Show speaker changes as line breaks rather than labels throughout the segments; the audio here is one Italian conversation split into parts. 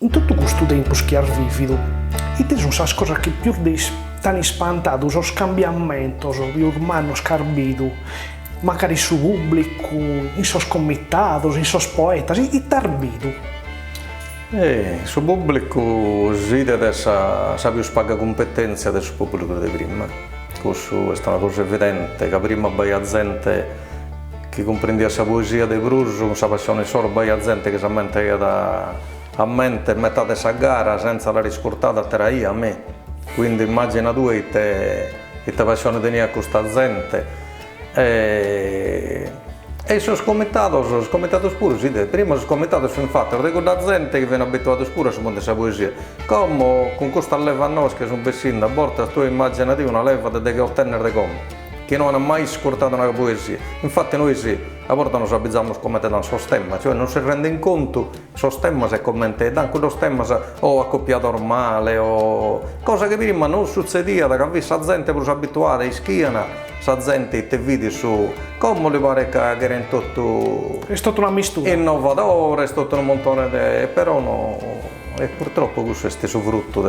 In tutto questo tempo che hai vivido, e te sono le cose che più ti hanno spantato, sono cambiamenti, di ormai scarbito, magari su pubblico, in sos comitados, in sos poetas, e ti arbito.
Su pubblico si deve sapere spagare competenza del pubblico di prima. Questo è una cosa evidente, che prima la gente che comprendeva la poesia di Bruso, con la passione solo, la gente che si metteva a mente metà di questa gara senza la riscortata a me. Quindi immagina tu che te passione tenia con questa gente. E sono scommettato pure, sì, prima sono scommettato infatti, con la gente che viene abituata pure a mondo questa poesia. Come con questa leva nostra che sono vestita, a volte tu immaginati una leva che ottenere come, che non ha mai scordato una poesia. Infatti noi sì, a volte non sappiamo come te danno stemma, cioè non si rende in conto stemma se commenta, dan quello stemma o accoppiato normale o cosa che prima non succedeva, da che avesse la gente più abituata, in schiena, la gente te vedi su come le pare che era in tutto
È stata una mistura.
innovatore, è stato un montone di però no, e purtroppo questo è stato frutto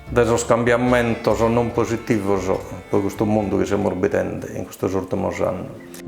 dello scambiamento non positivo per questo mondo che si è morbidendo in questi ultimi anni.